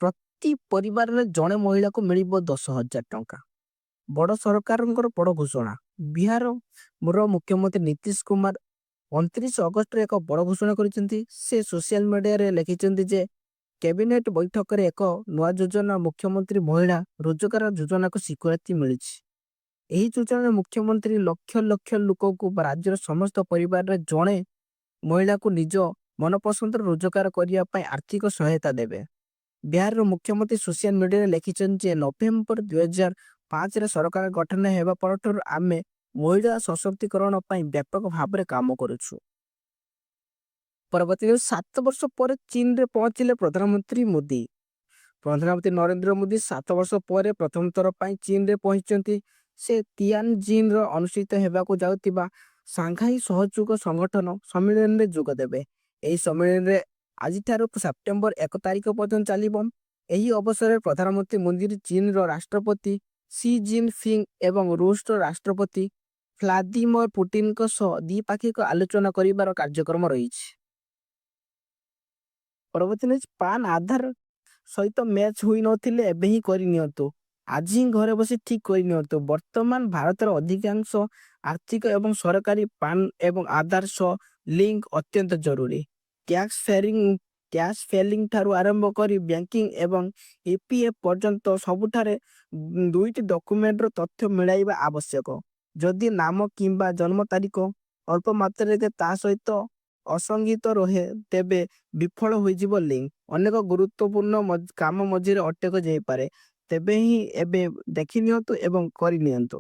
ପ୍ରତି ପରିବାରରେ ଜଣେ ମହିଳାକୁ ମିଳିବ 10,000 ଟଙ୍କା। ବଡ଼ ସରକାରଙ୍କର ବଡ଼ ଘୋଷଣା। ବିହାର ମୁଖ୍ୟମନ୍ତ୍ରୀ ନୀତିଶ କୁମାର 29 ଅଗଷ୍ଟରେ ଏକ ବଡ଼ ଘୋଷଣା କରିଛନ୍ତି। ସେ ସୋସିଆଲ ମିଡ଼ିଆରେ ଲେଖିଛନ୍ତି ଯେ କ୍ୟାବିନେଟ ବୈଠକରେ ଏକ ନୂଆ ଯୋଜନା ମୁଖ୍ୟମନ୍ତ୍ରୀ ମହିଳା ରୋଜଗାର ଯୋଜନାକୁ ସ୍ୱୀକୃତି ମିଳିଛି। ଏହି ଯୋଜନାରେ ମୁଖ୍ୟମନ୍ତ୍ରୀ ଲକ୍ଷ ଲକ୍ଷ ଲୋକଙ୍କୁ ବା ରାଜ୍ୟର ସମସ୍ତ ପରିବାରରେ ଜଣେ ମହିଳାକୁ ନିଜ ମନପସନ୍ଦର ରୋଜଗାର କରିବା ପାଇଁ ଆର୍ଥିକ ସହାୟତା ଦେବେ। ବିହାରର ମୁଖ୍ୟମନ୍ତ୍ରୀ ସୋସିଆଲ ମିଡ଼ିଆରେ ଲେଖିଛନ୍ତି ଯେ ନଭେମ୍ବର 2005ରେ ସରକାର ଗଠନ ହେବା ପରଠାରୁ ଆମେ ମହିଳା ସଶକ୍ତିକରଣ ପାଇଁ ବ୍ୟାପକ ଭାବରେ କାମ କରୁଛୁ। ପରବର୍ତ୍ତୀ 7 ବର୍ଷ ପରେ ଚୀନରେ ପହଞ୍ଚିଲେ ପ୍ରଧାନମନ୍ତ୍ରୀ ମୋଦି। ପ୍ରଧାନମନ୍ତ୍ରୀ ନରେନ୍ଦ୍ର ମୋଦି 7 ବର୍ଷ ପରେ ପ୍ରଥମ ଥର ପାଇଁ ଚୀନରେ ପହଞ୍ଚିଛନ୍ତି। ସେ ତିଆନଜିନ୍ର ଅନୁଷ୍ଠିତ ହେବାକୁ ଯାଉଥିବା ସାଂଘାଇ ସହଯୋଗ ସଂଗଠନ ସମ୍ମିଳନୀରେ ଯୋଗ ଦେବେ। ଏହି ସମ୍ମିଳନୀରେ ଆଜିଠାରୁ ସେପ୍ଟେମ୍ବର 1 ତାରିଖ ପର୍ଯ୍ୟନ୍ତ ଚାଲିବ। ଏହି ଅବସରରେ ପ୍ରଧାନମନ୍ତ୍ରୀ ମୋଦି ଚୀନର ରାଷ୍ଟ୍ରପତି ସି ଜିନପିଙ୍ଗ ଏବଂ ରୁଷର ରାଷ୍ଟ୍ରପତି ଭ୍ଲାଦିମିର ପୁଟିନଙ୍କ ସହ ଦ୍ୱିପାକ୍ଷିକ ଆଲୋଚନା କରିବାର କାର୍ଯ୍ୟକ୍ରମ ରହିଛି। ପରବର୍ତ୍ତୀ ନ୍ୟୁଜ୍, ପାନ୍ ଆଧାର ସହିତ ମ୍ୟାଚ୍ ହୋଇନଥିଲେ ଏବେ ହିଁ କରିନିଅନ୍ତୁ। ଆଜି ହିଁ ଘରେ ବସି ଠିକ୍ କରିନିଅନ୍ତୁ। ବର୍ତ୍ତମାନ ଭାରତର ଅଧିକାଂଶ ଆର୍ଥିକ ଏବଂ ସରକାରୀ ପାନ୍ ଏବଂ ଆଧାର ସହ ଲିଙ୍କ ଅତ୍ୟନ୍ତ ଜରୁରୀ। ଟ୍ୟାକ୍ସ ଫାଇଲିଂ ଠାରୁ ଆରମ୍ଭ କରି ବ୍ୟାଙ୍କିଂ ଏବଂ ଇପିଏଫ୍ ପର୍ଯ୍ୟନ୍ତ ସବୁଠାରେ ଦୁଇଟି ଡକ୍ୟୁମେଣ୍ଟର ତଥ୍ୟ ମିଳାଇବା ଆବଶ୍ୟକ। ଯଦି ନାମ କିମ୍ବା ଜନ୍ମ ତାରିଖ ଅଳ୍ପ ମାତ୍ରାରେ ତା ସହିତ ଅସଙ୍ଗତ ରହେ ତେବେ ବିଫଳ ହୋଇଯିବ ଲିଙ୍କ। ଅନେକ ଗୁରୁତ୍ୱପୂର୍ଣ୍ଣ କାମ ମଝିରେ ଅଟକ ଯାଇପାରେ। ତେବେ ହିଁ ଏବେ ଦେଖିନିଅନ୍ତୁ ଏବଂ କରିନିଅନ୍ତୁ।